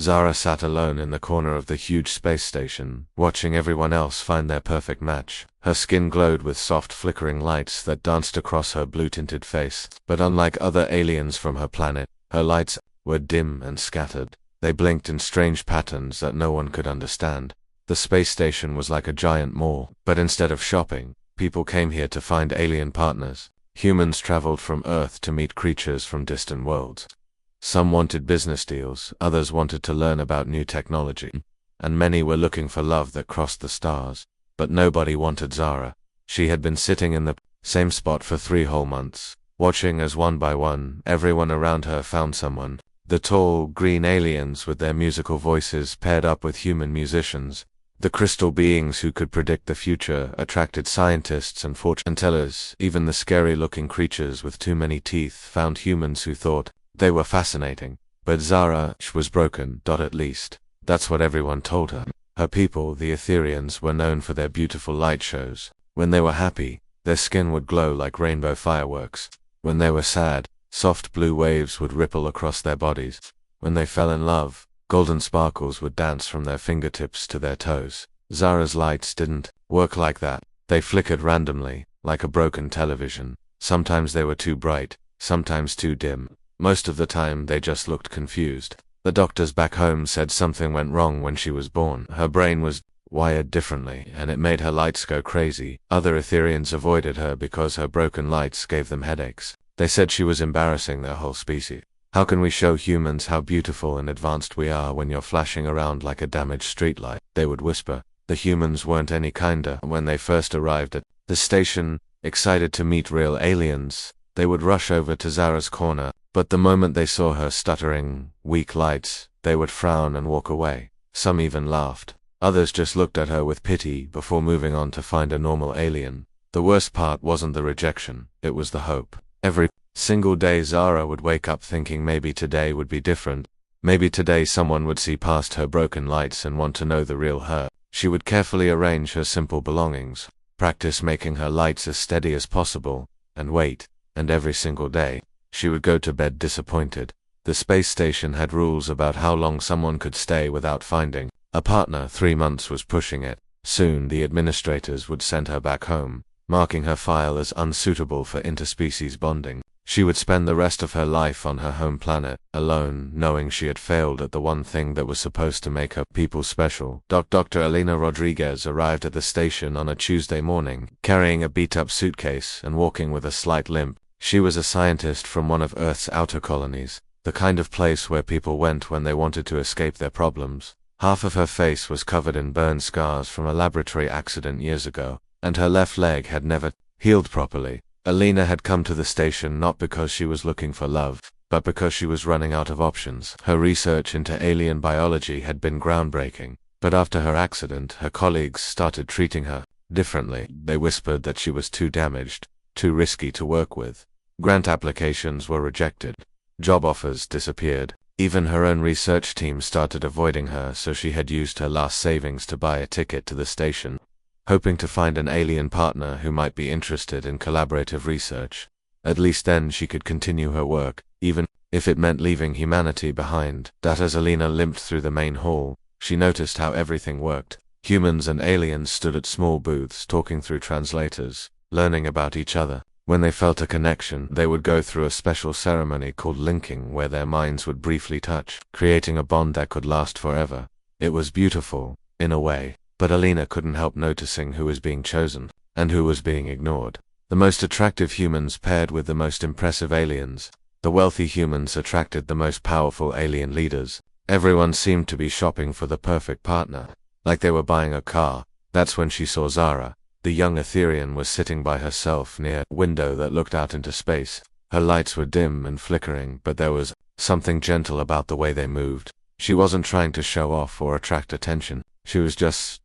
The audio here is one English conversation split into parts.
Zara sat alone in the corner of the huge space station, watching everyone else find their perfect match. Her skin glowed with soft flickering lights that danced across her blue-tinted face. But unlike other aliens from her planet, her lights were dim and scattered. They blinked in strange patterns that no one could understand. The space station was like a giant mall, but instead of shopping, people came here to find alien partners. Humans traveled from Earth to meet creatures from distant worlds. Some wanted business deals, others wanted to learn about new technology, and many were looking for love that crossed the stars. But nobody wanted Zara. She had been sitting in the same spot for 3 whole months, watching as one by one, everyone around her found someone. The tall, green aliens with their musical voices paired up with human musicians. The crystal beings who could predict the future attracted scientists and fortune tellers. Even the scary-looking creatures with too many teeth found humans who thought they were fascinating. But Zara was broken, at least. That's what everyone told her. Her people, the Etherians, were known for their beautiful light shows. When they were happy, their skin would glow like rainbow fireworks. When they were sad, soft blue waves would ripple across their bodies. When they fell in love, golden sparkles would dance from their fingertips to their toes. Zara's lights didn't work like that. They flickered randomly, like a broken television. Sometimes they were too bright, sometimes too dim. Most of the time they just looked confused. The doctors back home said something went wrong when she was born. Her brain was wired differently, and it made her lights go crazy. Other Etherians avoided her because her broken lights gave them headaches. They said she was embarrassing their whole species. How can we show humans how beautiful and advanced we are when you're flashing around like a damaged streetlight? They would whisper. The humans weren't any kinder. When they first arrived at the station, excited to meet real aliens, they would rush over to Zara's corner. But the moment they saw her stuttering, weak lights, they would frown and walk away. Some even laughed. Others just looked at her with pity before moving on to find a normal alien. The worst part wasn't the rejection, it was the hope. Every single day Zara would wake up thinking maybe today would be different. Maybe today someone would see past her broken lights and want to know the real her. She would carefully arrange her simple belongings, practice making her lights as steady as possible, and wait. And every single day, she would go to bed disappointed. The space station had rules about how long someone could stay without finding a partner. 3 months was pushing it. Soon the administrators would send her back home, marking her file as unsuitable for interspecies bonding. She would spend the rest of her life on her home planet, alone, knowing she had failed at the one thing that was supposed to make her people special. Dr. Elena Rodriguez arrived at the station on a Tuesday morning, carrying a beat-up suitcase and walking with a slight limp. She was a scientist from one of Earth's outer colonies, the kind of place where people went when they wanted to escape their problems. Half of her face was covered in burn scars from a laboratory accident years ago, and her left leg had never healed properly. Elena had come to the station not because she was looking for love, but because she was running out of options. Her research into alien biology had been groundbreaking, but after her accident, her colleagues started treating her differently. They whispered that she was too damaged, too risky to work with. Grant applications were rejected. Job offers disappeared. Even her own research team started avoiding her, so she had used her last savings to buy a ticket to the station, hoping to find an alien partner who might be interested in collaborative research. At least then she could continue her work, even if it meant leaving humanity behind. As Elena limped through the main hall, she noticed how everything worked. Humans and aliens stood at small booths talking through translators, learning about each other. When they felt a connection, they would go through a special ceremony called linking, where their minds would briefly touch, creating a bond that could last forever. It was beautiful, in a way, but Elena couldn't help noticing who was being chosen, and who was being ignored. The most attractive humans paired with the most impressive aliens. The wealthy humans attracted the most powerful alien leaders. Everyone seemed to be shopping for the perfect partner, like they were buying a car. That's when she saw Zara. The young Etherian was sitting by herself near a window that looked out into space. Her lights were dim and flickering, but there was something gentle about the way they moved. She wasn't trying to show off or attract attention. She was just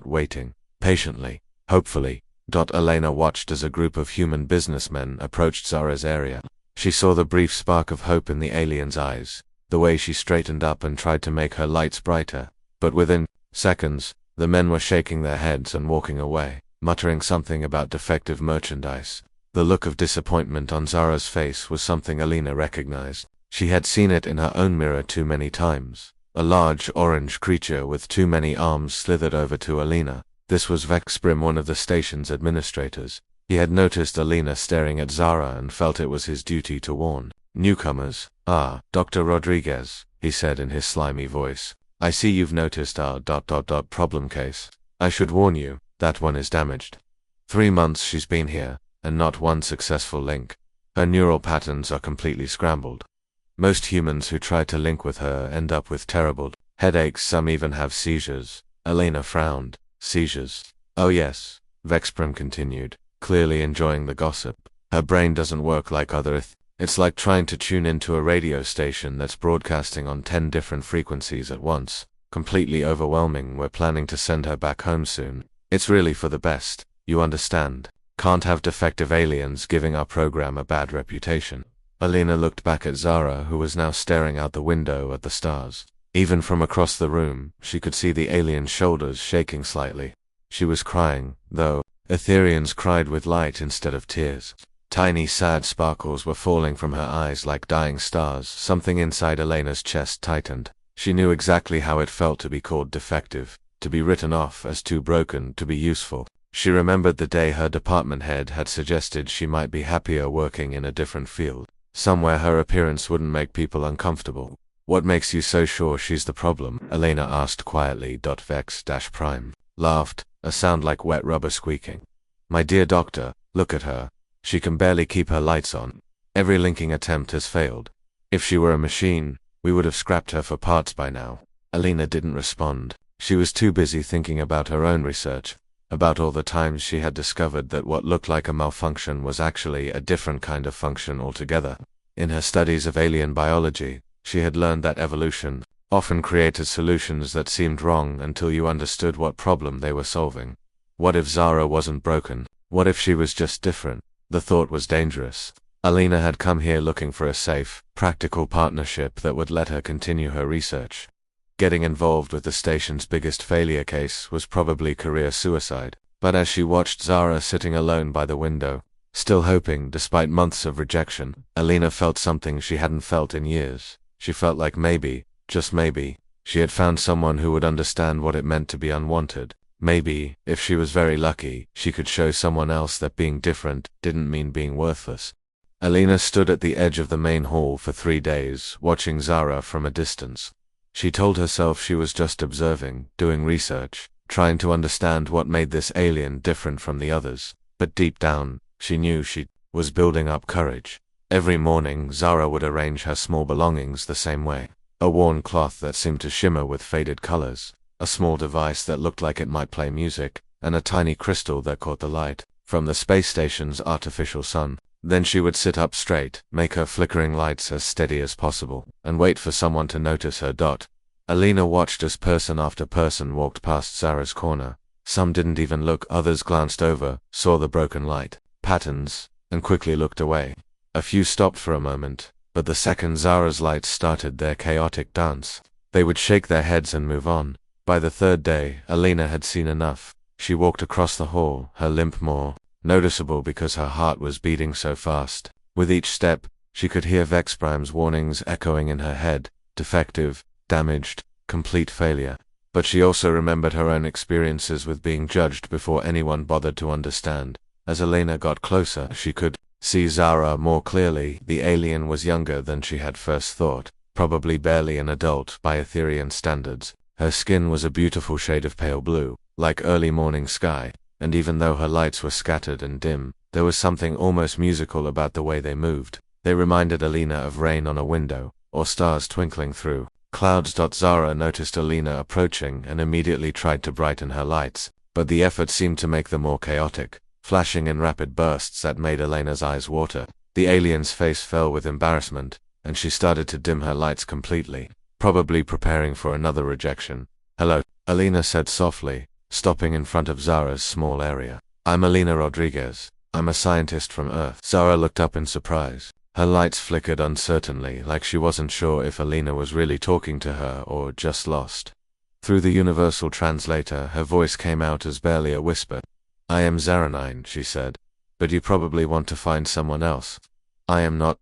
waiting, patiently, hopefully. Elena watched as a group of human businessmen approached Zara's area. She saw the brief spark of hope in the alien's eyes, the way she straightened up and tried to make her lights brighter. But within seconds, the men were shaking their heads and walking away, muttering something about defective merchandise. The look of disappointment on Zara's face was something Elena recognized. She had seen it in her own mirror too many times. A large, orange creature with too many arms slithered over to Alina. This was Vexprim, one of the station's administrators. He had noticed Alina staring at Zara and felt it was his duty to warn newcomers. "Ah, Dr. Rodriguez," he said in his slimy voice. "I see you've noticed our problem case. I should warn you, that one is damaged. 3 months she's been here, and not one successful link. Her neural patterns are completely scrambled. Most humans who try to link with her end up with terrible headaches, some even have seizures." Alina frowned. "Seizures? Oh yes," Vexprim continued, clearly enjoying the gossip. "Her brain doesn't work like other it's like trying to tune into a radio station that's broadcasting on 10 different frequencies at once. Completely overwhelming. We're planning to send her back home soon. It's really for the best, you understand. Can't have defective aliens giving our program a bad reputation." Alina looked back at Zara, who was now staring out the window at the stars. Even from across the room, she could see the alien's shoulders shaking slightly. She was crying, though. Etherians cried with light instead of tears. Tiny sad sparkles were falling from her eyes like dying stars. Something inside Alina's chest tightened. She knew exactly how it felt to be called defective, to be written off as too broken to be useful. She remembered the day her department head had suggested she might be happier working in a different field, somewhere her appearance wouldn't make people uncomfortable. "What makes you so sure she's the problem?" Alina asked quietly. Vex-Prime laughed, a sound like wet rubber squeaking. "My dear doctor, look at her. She can barely keep her lights on. Every linking attempt has failed. If she were a machine, we would have scrapped her for parts by now." Alina didn't respond. She was too busy thinking about her own research, about all the times she had discovered that what looked like a malfunction was actually a different kind of function altogether. In her studies of alien biology, she had learned that evolution often created solutions that seemed wrong until you understood what problem they were solving. What if Zara wasn't broken? What if she was just different? The thought was dangerous. Alina had come here looking for a safe, practical partnership that would let her continue her research. Getting involved with the station's biggest failure case was probably career suicide. But as she watched Zara sitting alone by the window, still hoping despite months of rejection, Alina felt something she hadn't felt in years. She felt like maybe, just maybe, she had found someone who would understand what it meant to be unwanted. Maybe, if she was very lucky, she could show someone else that being different didn't mean being worthless. Alina stood at the edge of the main hall for 3 days, watching Zara from a distance. She told herself she was just observing, doing research, trying to understand what made this alien different from the others. But deep down, she knew she was building up courage. Every morning, Zara would arrange her small belongings the same way. A worn cloth that seemed to shimmer with faded colors, a small device that looked like it might play music, and a tiny crystal that caught the light from the space station's artificial sun. Then she would sit up straight, make her flickering lights as steady as possible, and wait for someone to notice her. Alina watched as person after person walked past Zara's corner. Some didn't even look, others glanced over, saw the broken light patterns, and quickly looked away. A few stopped for a moment, but the second Zara's lights started their chaotic dance, they would shake their heads and move on. By the 3rd day, Alina had seen enough. She walked across the hall, her limp more noticeable because her heart was beating so fast. With each step, she could hear Vexprime's warnings echoing in her head: defective, damaged, complete failure. But she also remembered her own experiences with being judged before anyone bothered to understand. As Alina got closer, she could see Zara more clearly. The alien was younger than she had first thought, probably barely an adult by Etherian standards. Her skin was a beautiful shade of pale blue, like early morning sky, and even though her lights were scattered and dim, there was something almost musical about the way they moved. They reminded Alina of rain on a window, or stars twinkling through clouds. Zara noticed Alina approaching and immediately tried to brighten her lights, but the effort seemed to make them more chaotic, flashing in rapid bursts that made Alina's eyes water. The alien's face fell with embarrassment, and she started to dim her lights completely, probably preparing for another rejection. "Hello," Alina said softly, stopping in front of Zara's small area. "I'm Alina Rodriguez. I'm a scientist from Earth." Zara looked up in surprise. Her lights flickered uncertainly, like she wasn't sure if Alina was really talking to her or just lost. Through the universal translator, her voice came out as barely a whisper. "I am Zaranine," she said, "but you probably want to find someone else. I am not ...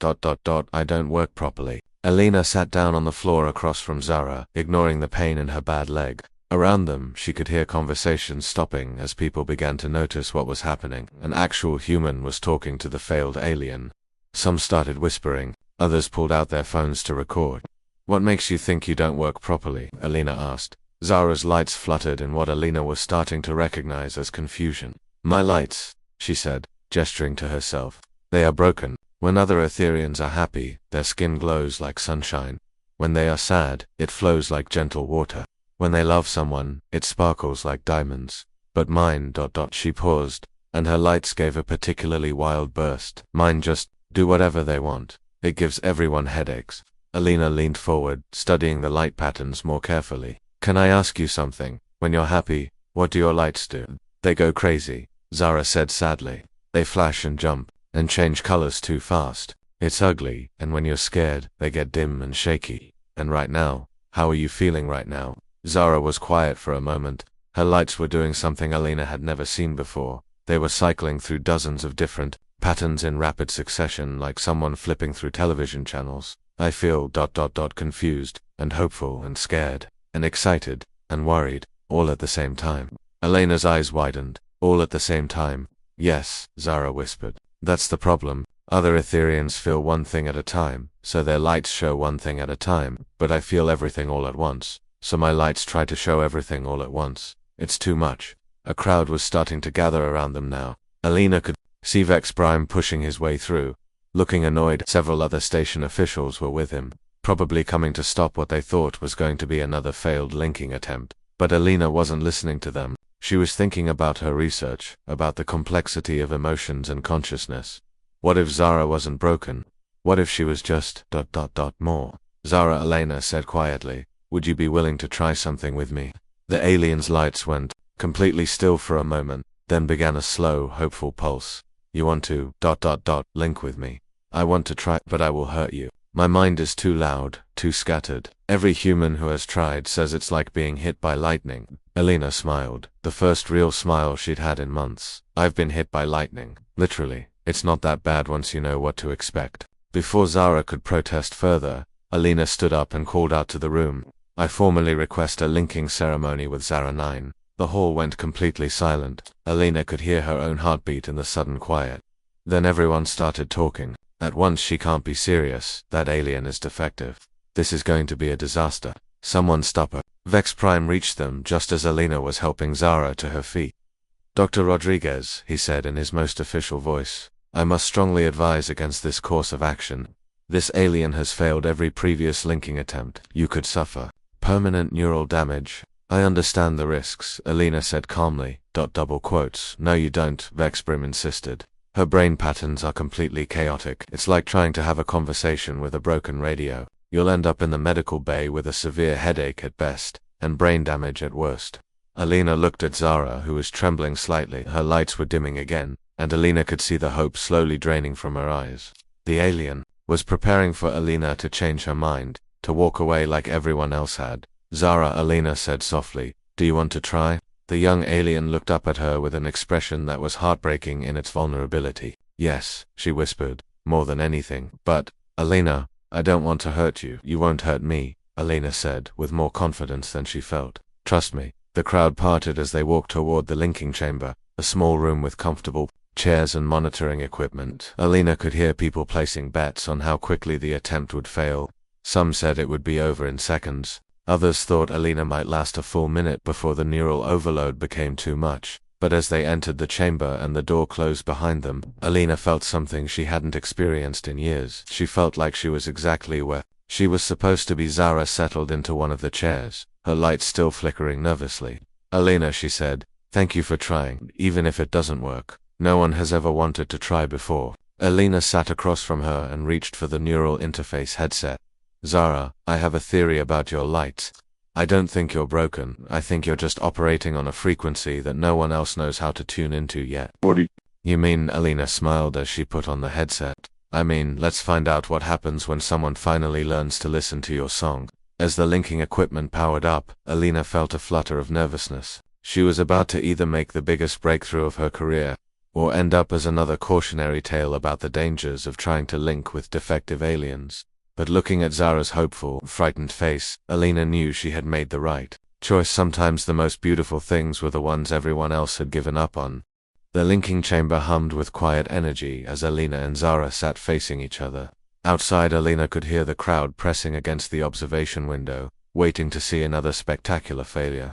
I don't work properly." Alina sat down on the floor across from Zara, ignoring the pain in her bad leg. Around them, she could hear conversations stopping as people began to notice what was happening. An actual human was talking to the failed alien. Some started whispering, others pulled out their phones to record. "What makes you think you don't work properly?" Alina asked. Zara's lights fluttered in what Alina was starting to recognize as confusion. "My lights," she said, gesturing to herself. "They are broken. When other Etherians are happy, their skin glows like sunshine. When they are sad, it flows like gentle water. When they love someone, it sparkles like diamonds. But mine, She paused, and her lights gave a particularly wild burst. Mine just do whatever they want. It gives everyone headaches." Alina leaned forward, studying the light patterns more carefully. "Can I ask you something? When you're happy, what do your lights do?" "They go crazy," Zara said sadly. "They flash and jump, and change colors too fast. It's ugly, and when you're scared, they get dim and shaky. And right now, how are you feeling right now?" Zara was quiet for a moment. Her lights were doing something Alina had never seen before. They were cycling through dozens of different patterns in rapid succession, like someone flipping through television channels. "I feel confused, and hopeful, and scared, and excited, and worried, all at the same time." Alina's eyes widened. "All at the same time?" "Yes," Zara whispered. "That's the problem. Other Etherians feel one thing at a time, so their lights show one thing at a time, but I feel everything all at once. So my lights try to show everything all at once. It's too much." A crowd was starting to gather around them now. Alina could see Vex Prime pushing his way through, looking annoyed. Several other station officials were with him, probably coming to stop what they thought was going to be another failed linking attempt. But Alina wasn't listening to them. She was thinking about her research, about the complexity of emotions and consciousness. What if Zara wasn't broken? What if she was just more? "Zara," Alina said quietly, "would you be willing to try something with me?" The alien's lights went completely still for a moment, then began a slow, hopeful pulse. "You want to link with me?" "I want to try, but I will hurt you. My mind is too loud, too scattered. Every human who has tried says it's like being hit by lightning." Alina smiled, the first real smile she'd had in months. "I've been hit by lightning. Literally. It's not that bad once you know what to expect." Before Zara could protest further, Alina stood up and called out to the room, "I formally request a linking ceremony with Zara 9. The hall went completely silent. Alina could hear her own heartbeat in the sudden quiet. Then everyone started talking. At once, "She can't be serious. That alien is defective. This is going to be a disaster. Someone stop her." Vex Prime reached them just as Alina was helping Zara to her feet. "Dr. Rodriguez," he said in his most official voice, "I must strongly advise against this course of action. This alien has failed every previous linking attempt. You could suffer permanent neural damage." "I understand the risks," Alina said calmly. "No you don't," Vex Prime insisted. "Her brain patterns are completely chaotic. It's like trying to have a conversation with a broken radio. You'll end up in the medical bay with a severe headache at best, and brain damage at worst." Alina looked at Zara, who was trembling slightly. Her lights were dimming again, and Alina could see the hope slowly draining from her eyes. The alien was preparing for Alina to change her mind, to walk away like everyone else had. "Zara," Alina said softly, "do you want to try?" The young alien looked up at her with an expression that was heartbreaking in its vulnerability. "Yes," she whispered, "more than anything. But, Alina, I don't want to hurt you." "You won't hurt me," Alina said, with more confidence than she felt. "Trust me." The crowd parted as they walked toward the linking chamber, a small room with comfortable chairs and monitoring equipment. Alina could hear people placing bets on how quickly the attempt would fail. Some said it would be over in seconds. Others thought Alina might last a full minute before the neural overload became too much. But as they entered the chamber and the door closed behind them, Alina felt something she hadn't experienced in years. She felt like she was exactly where she was supposed to be. Zara settled into one of the chairs, her lights still flickering nervously. "Alina," she said, "thank you for trying, even if it doesn't work. No one has ever wanted to try before." Alina sat across from her and reached for the neural interface headset. "Zara, I have a theory about your lights. I don't think you're broken. I think you're just operating on a frequency that no one else knows how to tune into yet." What do "You mean?" Alina smiled as she put on the headset. "I mean, let's find out what happens when someone finally learns to listen to your song." As the linking equipment powered up, Alina felt a flutter of nervousness. She was about to either make the biggest breakthrough of her career, or end up as another cautionary tale about the dangers of trying to link with defective aliens. But looking at Zara's hopeful, frightened face, Alina knew she had made the right choice. Sometimes the most beautiful things were the ones everyone else had given up on. The linking chamber hummed with quiet energy as Alina and Zara sat facing each other. Outside, Alina could hear the crowd pressing against the observation window, waiting to see another spectacular failure.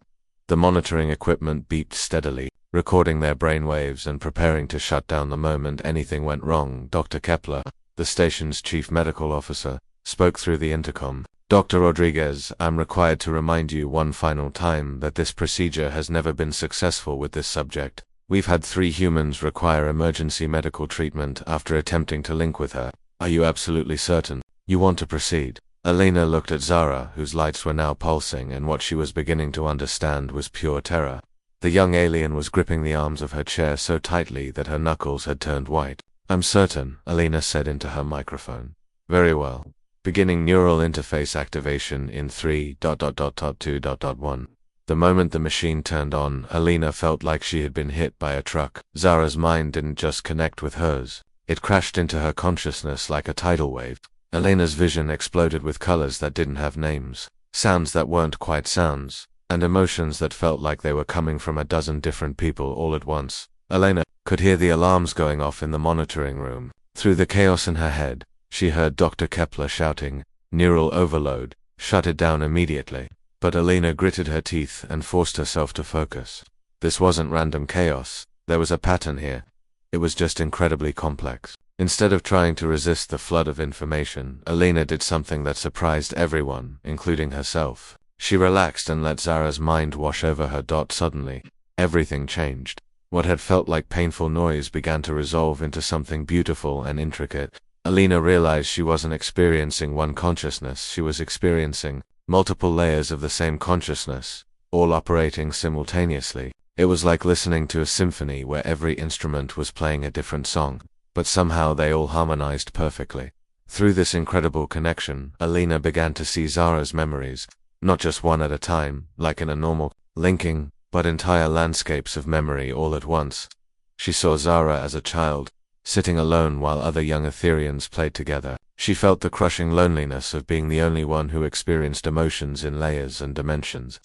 The monitoring equipment beeped steadily, recording their brainwaves and preparing to shut down the moment anything went wrong. Dr. Kepler, the station's chief medical officer, spoke through the intercom. Dr. Rodriguez, I'm required to remind you one final time that this procedure has never been successful with this subject. We've had 3 humans require emergency medical treatment after attempting to link with her. Are you absolutely certain you want to proceed? Alina looked at Zara, whose lights were now pulsing, and what she was beginning to understand was pure terror. The young alien was gripping the arms of her chair so tightly that her knuckles had turned white. I'm certain, Alina said into her microphone. Very well. Beginning neural interface activation in 3.2.1. The moment the machine turned on, Alina felt like she had been hit by a truck. Zara's mind didn't just connect with hers. It crashed into her consciousness like a tidal wave. Alina's vision exploded with colors that didn't have names, sounds that weren't quite sounds, and emotions that felt like they were coming from a dozen different people all at once. Alina could hear the alarms going off in the monitoring room. Through the chaos in her head, she heard Dr. Kepler shouting, "Neural overload, shut it down immediately." But Alina gritted her teeth and forced herself to focus. This wasn't random chaos. There was a pattern here. It was just incredibly complex. Instead of trying to resist the flood of information, Alina did something that surprised everyone, including herself. She relaxed and let Zara's mind wash over her. Suddenly, everything changed. What had felt like painful noise began to resolve into something beautiful and intricate. Alina realized she wasn't experiencing one consciousness, she was experiencing multiple layers of the same consciousness, all operating simultaneously. It was like listening to a symphony where every instrument was playing a different song, but somehow they all harmonized perfectly. Through this incredible connection, Alina began to see Zara's memories, not just one at a time, like in a normal linking, but entire landscapes of memory all at once. She saw Zara as a child, sitting alone while other young Etherians played together. She felt the crushing loneliness of being the only one who experienced emotions in layers and dimensions.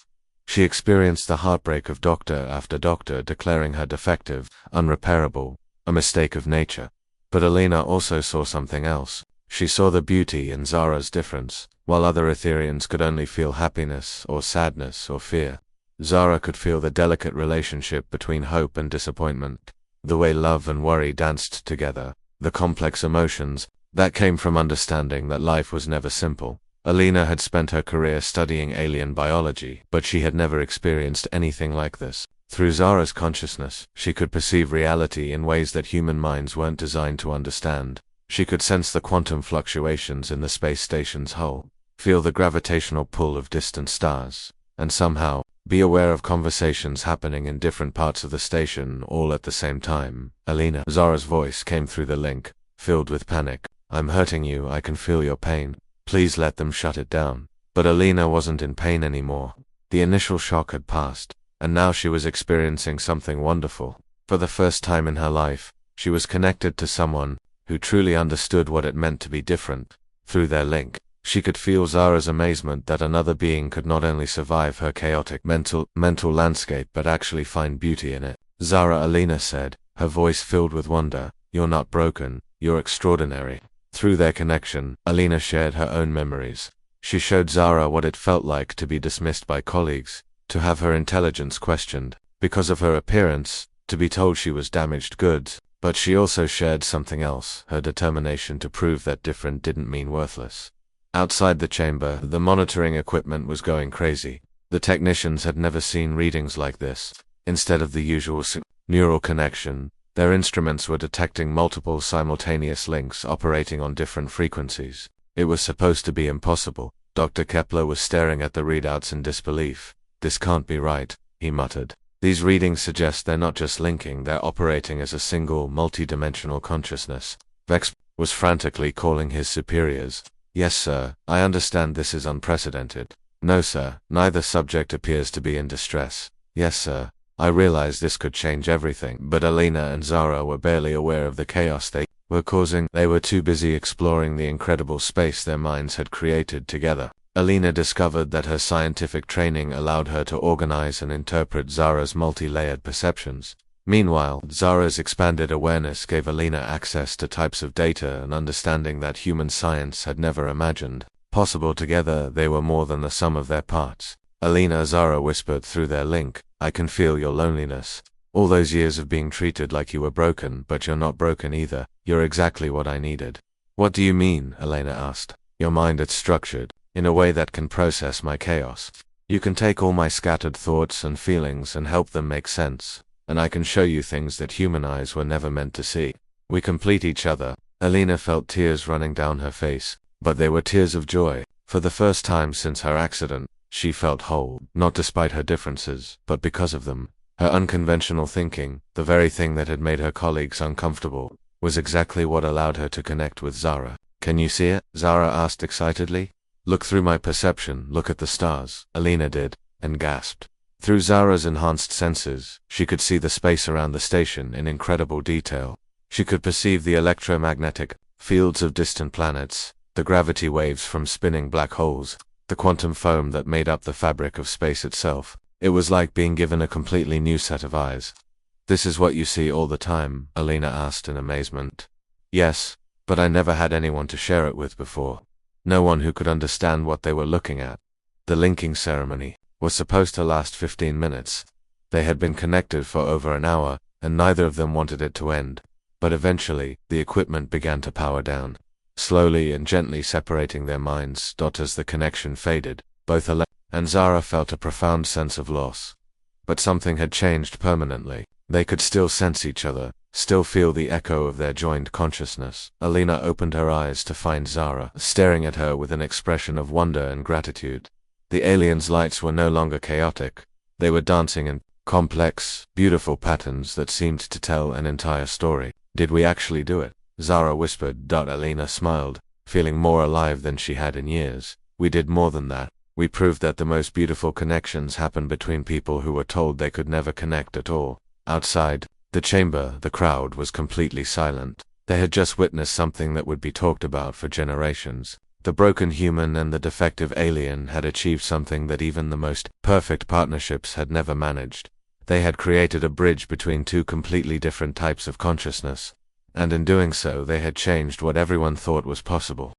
She experienced the heartbreak of doctor after doctor declaring her defective, unrepairable, a mistake of nature. But Alina also saw something else. She saw the beauty in Zara's difference. While other Etherians could only feel happiness or sadness or fear, Zara could feel the delicate relationship between hope and disappointment, the way love and worry danced together, the complex emotions that came from understanding that life was never simple. Alina had spent her career studying alien biology, but she had never experienced anything like this. Through Zara's consciousness, she could perceive reality in ways that human minds weren't designed to understand. She could sense the quantum fluctuations in the space station's hull, feel the gravitational pull of distant stars, and somehow be aware of conversations happening in different parts of the station all at the same time. Alina, Zara's voice came through the link, filled with panic. I'm hurting you, I can feel your pain. Please let them shut it down. But Alina wasn't in pain anymore. The initial shock had passed, and now she was experiencing something wonderful. For the first time in her life, she was connected to someone who truly understood what it meant to be different. Through their link, she could feel Zara's amazement that another being could not only survive her chaotic mental landscape but actually find beauty in it. Zara, Alina said, her voice filled with wonder, you're not broken, you're extraordinary. Through their connection, Alina shared her own memories. She showed Zara what it felt like to be dismissed by colleagues, to have her intelligence questioned because of her appearance, to be told she was damaged goods. But she also shared something else, her determination to prove that different didn't mean worthless. Outside the chamber, the monitoring equipment was going crazy. The technicians had never seen readings like this. Instead of the usual neural connection, their instruments were detecting multiple simultaneous links operating on different frequencies. It was supposed to be impossible. Dr. Kepler was staring at the readouts in disbelief. This can't be right, he muttered. These readings suggest they're not just linking, they're operating as a single, multi-dimensional consciousness. Vex was frantically calling his superiors. Yes, sir, I understand this is unprecedented. No, sir, neither subject appears to be in distress. Yes, sir, I realize this could change everything. But Alina and Zara were barely aware of the chaos they were causing. They were too busy exploring the incredible space their minds had created together. Alina discovered that her scientific training allowed her to organize and interpret Zara's multi-layered perceptions. Meanwhile, Zara's expanded awareness gave Alina access to types of data and understanding that human science had never imagined possible. Together, they were more than the sum of their parts. Alina, Zara whispered through their link, "I can feel your loneliness. All those years of being treated like you were broken, but you're not broken either. You're exactly what I needed." "What do you mean?" Alina asked. "Your mind is structured in a way that can process my chaos. You can take all my scattered thoughts and feelings and help them make sense. And I can show you things that human eyes were never meant to see. We complete each other." Alina felt tears running down her face, but they were tears of joy. For the first time since her accident, she felt whole, not despite her differences, but because of them. Her unconventional thinking, the very thing that had made her colleagues uncomfortable, was exactly what allowed her to connect with Zara. "Can you see it?" Zara asked excitedly. "Look through my perception, look at the stars." Alina did, and gasped. Through Zara's enhanced senses, she could see the space around the station in incredible detail. She could perceive the electromagnetic fields of distant planets, the gravity waves from spinning black holes, the quantum foam that made up the fabric of space itself. It was like being given a completely new set of eyes. "This is what you see all the time?" Alina asked in amazement. "Yes, but I never had anyone to share it with before. No one who could understand what they were looking at." The linking ceremony was supposed to last 15 minutes. They had been connected for over an hour, and neither of them wanted it to end. But eventually, the equipment began to power down, slowly and gently separating their minds. As the connection faded, both Alina and Zara felt a profound sense of loss. But something had changed permanently. They could still sense each other, still feel the echo of their joined consciousness. Alina opened her eyes to find Zara staring at her with an expression of wonder and gratitude. The aliens' lights were no longer chaotic. They were dancing in complex, beautiful patterns that seemed to tell an entire story. "Did we actually do it?" Zara whispered. Alina smiled, feeling more alive than she had in years. "We did more than that. We proved that the most beautiful connections happen between people who were told they could never connect at all." Outside the chamber, the crowd was completely silent. They had just witnessed something that would be talked about for generations. The broken human and the defective alien had achieved something that even the most perfect partnerships had never managed. They had created a bridge between two completely different types of consciousness, and in doing so they had changed what everyone thought was possible.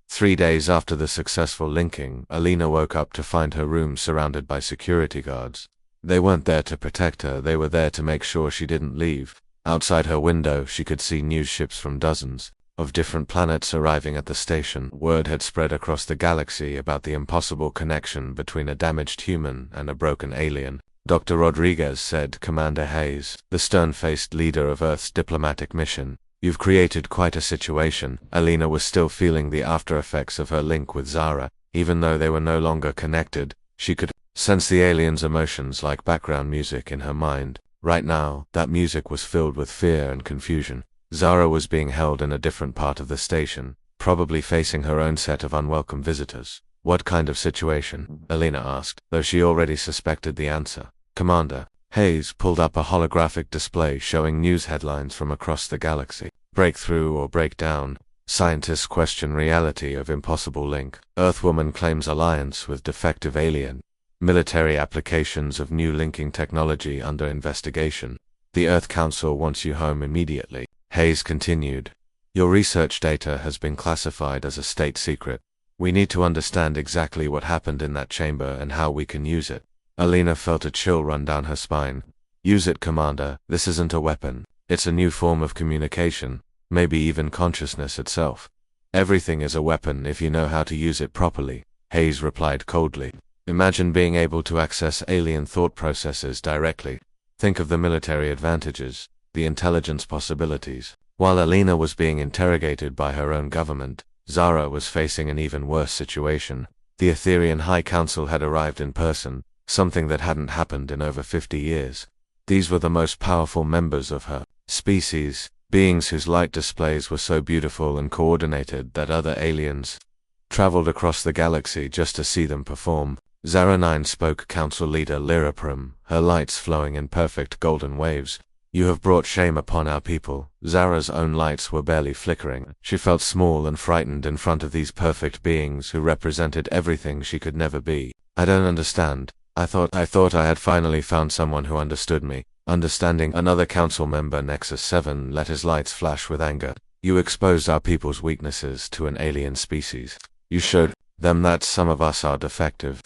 3 days after the successful linking, Alina woke up to find her room surrounded by security guards. They weren't there to protect her, they were there to make sure she didn't leave. Outside her window, she could see news ships from dozens of different planets arriving at the station. Word had spread across the galaxy about the impossible connection between a damaged human and a broken alien. Dr. Rodriguez said, "Commander Hayes, the stern-faced leader of Earth's diplomatic mission, you've created quite a situation." Alina was still feeling the after-effects of her link with Zara. Even though they were no longer connected, she could sense the alien's emotions like background music in her mind. Right now, that music was filled with fear and confusion. Zara was being held in a different part of the station, probably facing her own set of unwelcome visitors. "What kind of situation?" Alina asked, though she already suspected the answer. "Commander." Hayes pulled up a holographic display showing news headlines from across the galaxy. "Breakthrough or breakdown? Scientists question reality of impossible link. Earthwoman claims alliance with defective alien. Military applications of new linking technology under investigation. The Earth Council wants you home immediately." Hayes continued, "Your research data has been classified as a state secret. We need to understand exactly what happened in that chamber and how we can use it." Alina felt a chill run down her spine. "Use it, Commander. This isn't a weapon. It's a new form of communication, maybe even consciousness itself." "Everything is a weapon if you know how to use it properly," Hayes replied coldly. "Imagine being able to access alien thought processes directly. Think of the military advantages, the intelligence possibilities." While Alina was being interrogated by her own government, Zara was facing an even worse situation. The Etherian High Council had arrived in person, something that hadn't happened in over 50 years. These were the most powerful members of her species, beings whose light displays were so beautiful and coordinated that other aliens traveled across the galaxy just to see them perform. Zara 9 spoke Council Leader Liraprim, her lights flowing in perfect golden waves. You have brought shame upon our people. Zara's own lights were barely flickering. She felt small and frightened in front of these perfect beings who represented everything she could never be. I don't understand. I thought I had finally found someone who understood me. Understanding. Another council member, Nexus 7, let his lights flash with anger. You exposed our people's weaknesses to an alien species. You showed them that some of us are defective.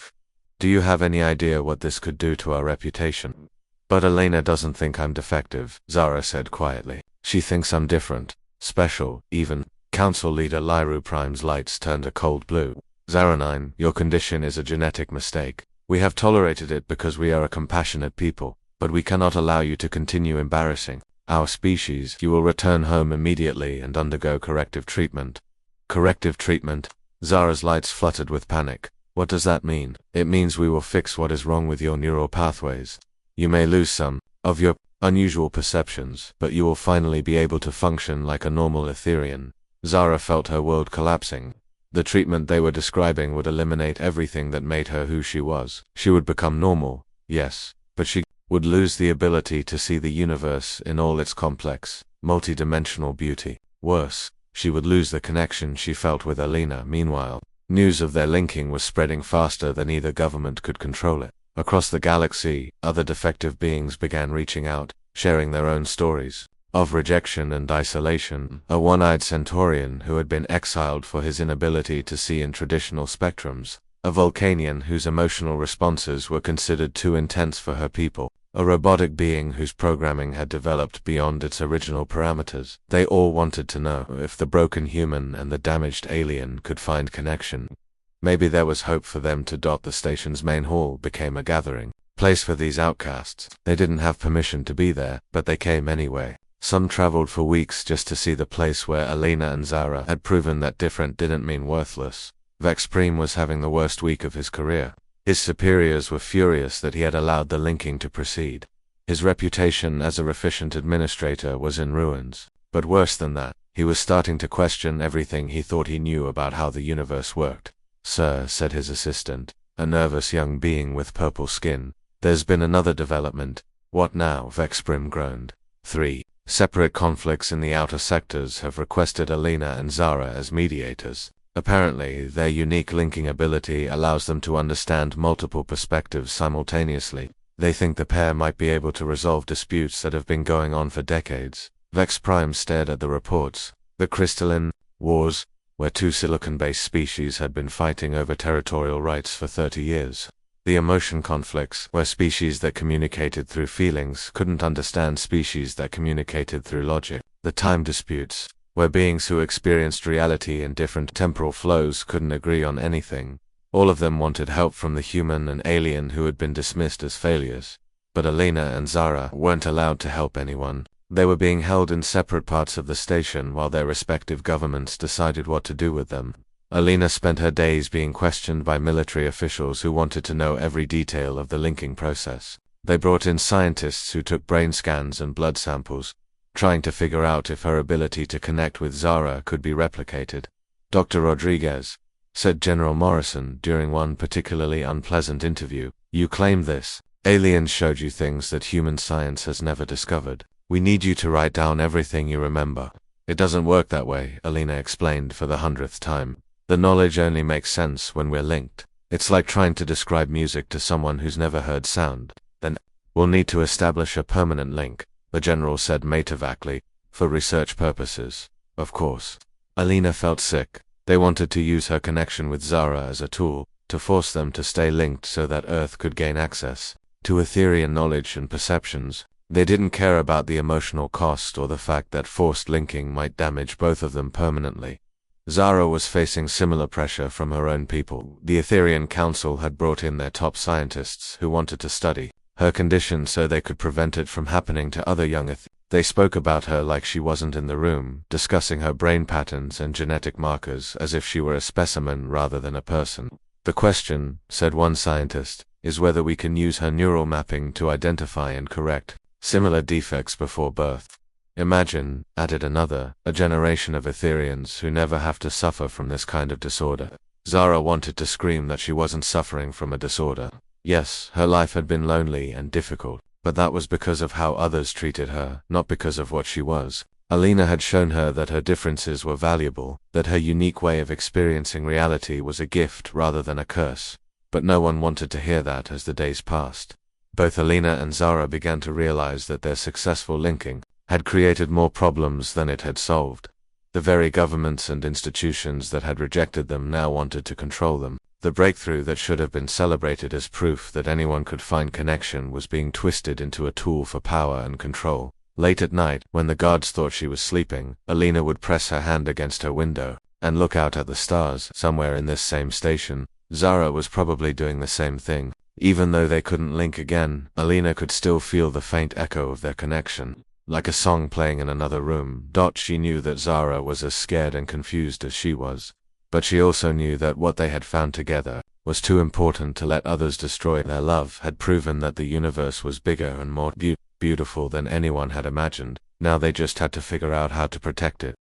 Do you have any idea what this could do to our reputation? But Elena doesn't think I'm defective, Zara said quietly. She thinks I'm different, special, even. Council leader Lyru Prime's lights turned a cold blue. Zaranine, your condition is a genetic mistake. We have tolerated it because we are a compassionate people, but we cannot allow you to continue embarrassing our species. You will return home immediately and undergo corrective treatment. Corrective treatment? Zara's lights fluttered with panic. What does that mean? It means we will fix what is wrong with your neural pathways. You may lose some of your unusual perceptions, but you will finally be able to function like a normal Etherian. Zara felt her world collapsing. The treatment they were describing would eliminate everything that made her who she was. She would become normal, yes, but she would lose the ability to see the universe in all its complex, multi-dimensional beauty. Worse, she would lose the connection she felt with Elena. Meanwhile, news of their linking was spreading faster than either government could control it. Across the galaxy, other defective beings began reaching out, sharing their own stories of rejection and isolation. A one-eyed Centaurian who had been exiled for his inability to see in traditional spectrums. A Vulcanian whose emotional responses were considered too intense for her people. A robotic being whose programming had developed beyond its original parameters. They all wanted to know if the broken human and the damaged alien could find connection. Maybe there was hope for them to. The station's main hall became a gathering place for these outcasts. They didn't have permission to be there, but they came anyway. Some traveled for weeks just to see the place where Elena and Zara had proven that different didn't mean worthless. Vex Prime was having the worst week of his career. His superiors were furious that he had allowed the linking to proceed. His reputation as a efficient administrator was in ruins. But worse than that, he was starting to question everything he thought he knew about how the universe worked. Sir, said his assistant, a nervous young being with purple skin, there's been another development. What now? Vex Prime groaned. 3. Separate conflicts in the outer sectors have requested Elena and Zara as mediators. Apparently, their unique linking ability allows them to understand multiple perspectives simultaneously. They think the pair might be able to resolve disputes that have been going on for decades. Vex Prime stared at the reports. The crystalline wars, where two silicon-based species had been fighting over territorial rights for 30 years. The emotion conflicts, where species that communicated through feelings couldn't understand species that communicated through logic. The time disputes, where beings who experienced reality in different temporal flows couldn't agree on anything. All of them wanted help from the human and alien who had been dismissed as failures. But Elena and Zara weren't allowed to help anyone. They were being held in separate parts of the station while their respective governments decided what to do with them. Elena spent her days being questioned by military officials who wanted to know every detail of the linking process. They brought in scientists who took brain scans and blood samples, trying to figure out if her ability to connect with Zara could be replicated. Dr. Rodriguez, said General Morrison during one particularly unpleasant interview, you claim this. Aliens showed you things that human science has never discovered. We need you to write down everything you remember. It doesn't work that way, Elena explained for the 100th time. The knowledge only makes sense when we're linked. It's like trying to describe music to someone who's never heard sound. Then, we'll need to establish a permanent link, the general said matter-of-factly, for research purposes. Of course. Elena felt sick. They wanted to use her connection with Zara as a tool, to force them to stay linked so that Earth could gain access to Etherian knowledge and perceptions. They didn't care about the emotional cost or the fact that forced linking might damage both of them permanently. Zara was facing similar pressure from her own people. The Etherian Council had brought in their top scientists who wanted to study her condition so they could prevent it from happening to other young They spoke about her like she wasn't in the room, discussing her brain patterns and genetic markers as if she were a specimen rather than a person. The question, said one scientist, is whether we can use her neural mapping to identify and correct similar defects before birth. Imagine, added another, a generation of Etherians who never have to suffer from this kind of disorder. Zara wanted to scream that she wasn't suffering from a disorder. Yes, her life had been lonely and difficult, But that was because of how others treated her, not because of what she was. Alina had shown her that her differences were valuable, that her unique way of experiencing reality was a gift rather than a curse. But no one wanted to hear that as the days passed. Both Alina and Zara began to realize that their successful linking had created more problems than it had solved. The very governments and institutions that had rejected them now wanted to control them. The breakthrough that should have been celebrated as proof that anyone could find connection was being twisted into a tool for power and control. Late at night, when the guards thought she was sleeping, Alina would press her hand against her window and look out at the stars. Somewhere in this same station, Zara was probably doing the same thing. Even though they couldn't link again, Alina could still feel the faint echo of their connection. Like a song playing in another room. She knew that Zara was as scared and confused as she was. But she also knew that what they had found together was too important to let others destroy. Their love had proven that the universe was bigger and more beautiful than anyone had imagined. Now they just had to figure out how to protect it.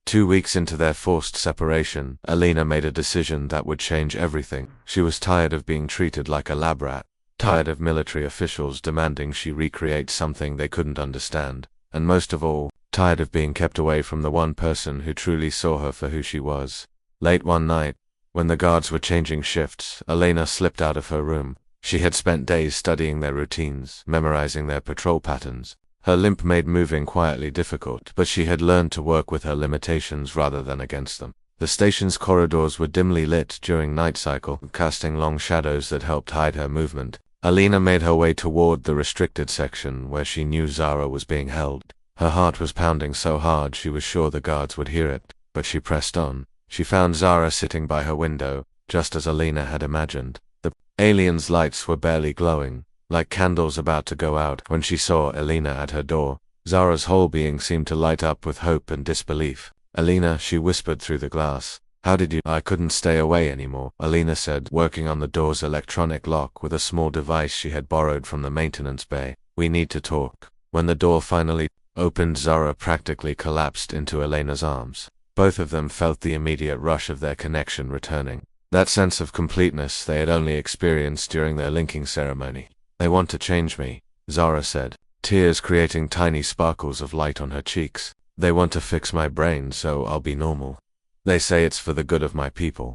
2 weeks into their forced separation, Alina made a decision that would change everything. She was tired of being treated like a lab rat, tired of military officials demanding she recreate something they couldn't understand, and most of all, tired of being kept away from the one person who truly saw her for who she was. Late one night, when the guards were changing shifts, Alina slipped out of her room. She had spent days studying their routines, memorizing their patrol patterns. Her limp made moving quietly difficult, but she had learned to work with her limitations rather than against them. The station's corridors were dimly lit during night cycle, casting long shadows that helped hide her movement. Alina made her way toward the restricted section where she knew Zara was being held. Her heart was pounding so hard she was sure the guards would hear it, but she pressed on. She found Zara sitting by her window, just as Alina had imagined. The alien's lights were barely glowing, like candles about to go out. When she saw Alina at her door, Zara's whole being seemed to light up with hope and disbelief. "Alina," she whispered through the glass. "How did you—" "I couldn't stay away anymore," Alina said, working on the door's electronic lock with a small device she had borrowed from the maintenance bay. "We need to talk." When the door finally opened, Zara practically collapsed into Alina's arms. Both of them felt the immediate rush of their connection returning. That sense of completeness they had only experienced during their linking ceremony. "They want to change me," Zara said, tears creating tiny sparkles of light on her cheeks. "They want to fix my brain so I'll be normal. They say it's for the good of my people."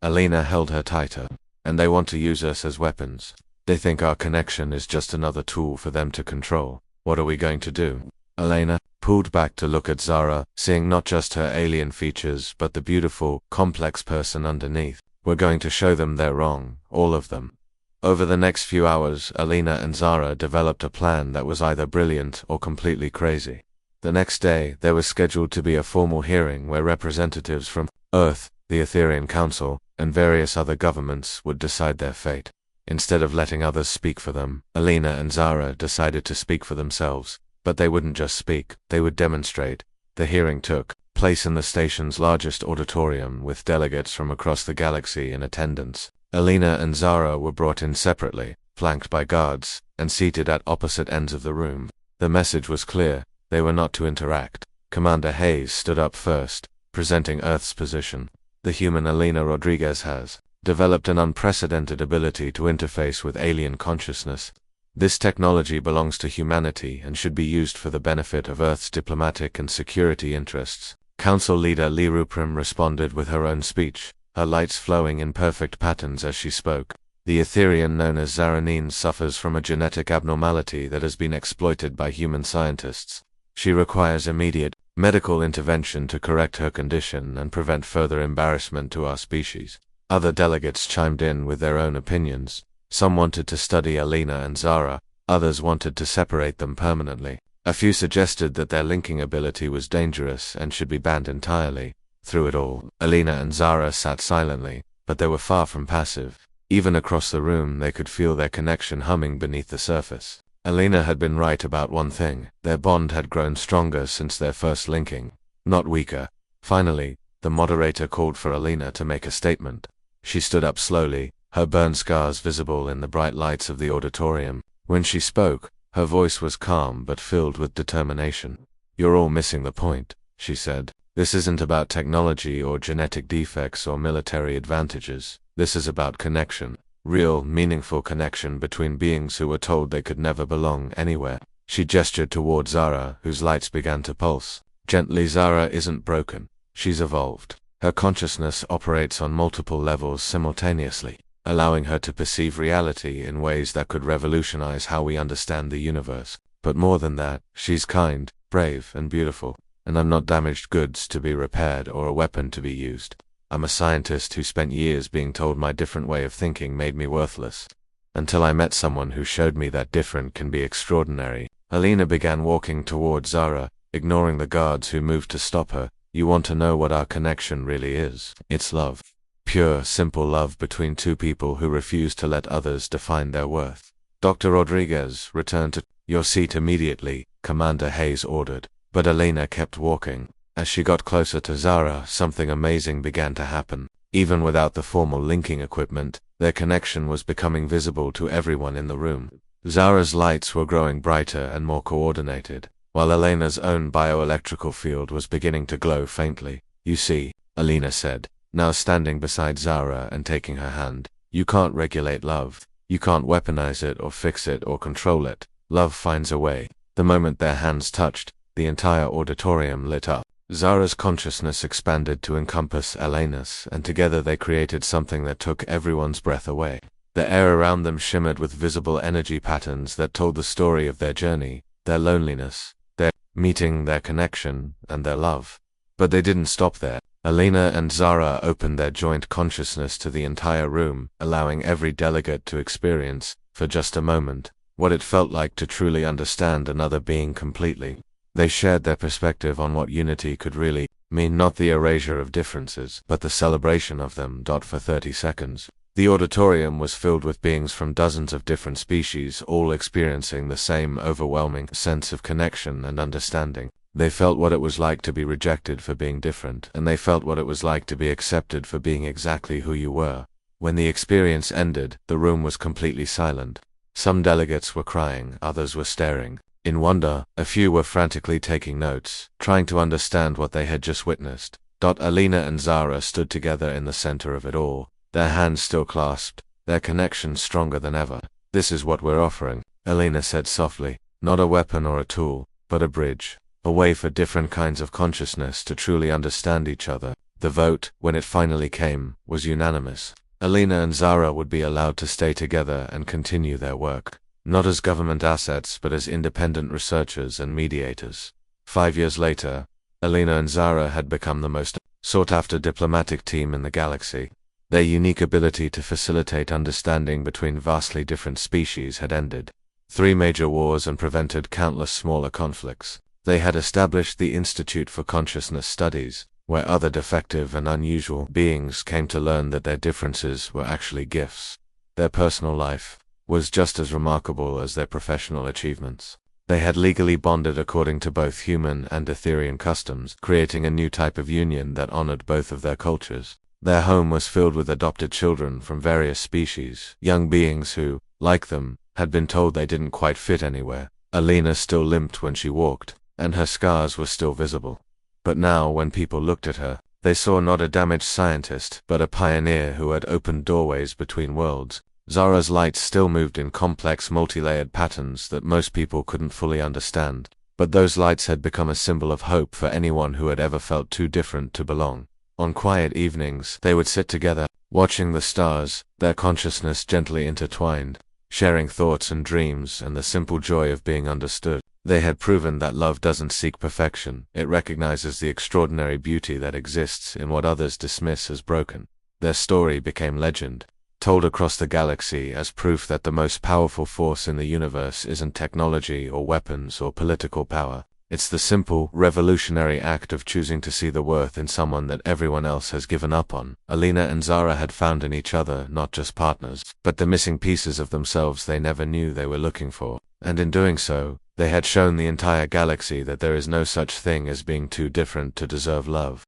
Alina held her tighter. "And they want to use us as weapons. They think our connection is just another tool for them to control. What are we going to do?" Alina pulled back to look at Zara, seeing not just her alien features but the beautiful, complex person underneath. "We're going to show them they're wrong, all of them." Over the next few hours, Alina and Zara developed a plan that was either brilliant or completely crazy. The next day, there was scheduled to be a formal hearing where representatives from Earth, the Etherian Council, and various other governments would decide their fate. Instead of letting others speak for them, Alina and Zara decided to speak for themselves. But they wouldn't just speak, they would demonstrate. The hearing took place in the station's largest auditorium with delegates from across the galaxy in attendance. Alina and Zara were brought in separately, flanked by guards, and seated at opposite ends of the room. The message was clear. They were not to interact. Commander Hayes stood up first, presenting Earth's position. "The human Alina Rodriguez has developed an unprecedented ability to interface with alien consciousness. This technology belongs to humanity and should be used for the benefit of Earth's diplomatic and security interests." Council leader Liruprim responded with her own speech, her lights flowing in perfect patterns as she spoke. "The Etherian known as Zaranine suffers from a genetic abnormality that has been exploited by human scientists. She requires immediate medical intervention to correct her condition and prevent further embarrassment to our species." Other delegates chimed in with their own opinions. Some wanted to study Alina and Zara, others wanted to separate them permanently. A few suggested that their linking ability was dangerous and should be banned entirely. Through it all, Alina and Zara sat silently, but they were far from passive. Even across the room they could feel their connection humming beneath the surface. Alina had been right about one thing: their bond had grown stronger since their first linking, not weaker. Finally, the moderator called for Alina to make a statement. She stood up slowly, her burn scars visible in the bright lights of the auditorium. When she spoke, her voice was calm but filled with determination. "You're all missing the point," she said. "This isn't about technology or genetic defects or military advantages. This is about connection. Real, meaningful connection between beings who were told they could never belong anywhere. She gestured toward Zara, whose lights began to pulse. Gently, Zara isn't broken. She's evolved. Her consciousness operates on multiple levels simultaneously, allowing her to perceive reality in ways that could revolutionize how we understand the universe. But more than that, she's kind, brave, and beautiful. And I'm not damaged goods to be repaired or a weapon to be used. I'm a scientist who spent years being told my different way of thinking made me worthless. Until I met someone who showed me that different can be extraordinary. Alina began walking toward Zara, ignoring the guards who moved to stop her. You want to know what our connection really is? It's love. Pure, simple love between two people who refuse to let others define their worth. Dr. Rodriguez, return to your seat immediately, Commander Hayes ordered. But Alina kept walking. As she got closer to Zara, something amazing began to happen. Even without the formal linking equipment, their connection was becoming visible to everyone in the room. Zara's lights were growing brighter and more coordinated, while Alina's own bioelectrical field was beginning to glow faintly. You see, Alina said, now standing beside Zara and taking her hand, you can't regulate love. You can't weaponize it or fix it or control it. Love finds a way. The moment their hands touched, the entire auditorium lit up. Zara's consciousness expanded to encompass Alina's, and together they created something that took everyone's breath away. The air around them shimmered with visible energy patterns that told the story of their journey, their loneliness, their meeting, their connection, and their love. But they didn't stop there. Alina and Zara opened their joint consciousness to the entire room, allowing every delegate to experience, for just a moment, what it felt like to truly understand another being completely. They shared their perspective on what unity could really mean, not the erasure of differences, but the celebration of them. For 30 seconds. The auditorium was filled with beings from dozens of different species, all experiencing the same overwhelming sense of connection and understanding. They felt what it was like to be rejected for being different, and they felt what it was like to be accepted for being exactly who you were. When the experience ended, the room was completely silent. Some delegates were crying, others were staring in wonder, a few were frantically taking notes, trying to understand what they had just witnessed. Alina and Zara stood together in the center of it all, their hands still clasped, their connection stronger than ever. This is what we're offering, Alina said softly. Not a weapon or a tool, but a bridge. A way for different kinds of consciousness to truly understand each other. The vote, when it finally came, was unanimous. Alina and Zara would be allowed to stay together and continue their work. Not as government assets, but as independent researchers and mediators. 5 years later, Alina and Zara had become the most sought-after diplomatic team in the galaxy. Their unique ability to facilitate understanding between vastly different species had ended 3 major wars and prevented countless smaller conflicts. They had established the Institute for Consciousness Studies, where other defective and unusual beings came to learn that their differences were actually gifts. Their personal life was just as remarkable as their professional achievements. They had legally bonded according to both human and Etherian customs, creating a new type of union that honored both of their cultures. Their home was filled with adopted children from various species, young beings who, like them, had been told they didn't quite fit anywhere. Alina still limped when she walked, and her scars were still visible. But now, when people looked at her, they saw not a damaged scientist, but a pioneer who had opened doorways between worlds. Zara's lights still moved in complex, multi-layered patterns that most people couldn't fully understand, but those lights had become a symbol of hope for anyone who had ever felt too different to belong. On quiet evenings, they would sit together, watching the stars, their consciousness gently intertwined, sharing thoughts and dreams and the simple joy of being understood. They had proven that love doesn't seek perfection, it recognizes the extraordinary beauty that exists in what others dismiss as broken. Their story became legend, told across the galaxy as proof that the most powerful force in the universe isn't technology or weapons or political power. It's the simple, revolutionary act of choosing to see the worth in someone that everyone else has given up on. Alina and Zara had found in each other not just partners, but the missing pieces of themselves they never knew they were looking for. And in doing so, they had shown the entire galaxy that there is no such thing as being too different to deserve love.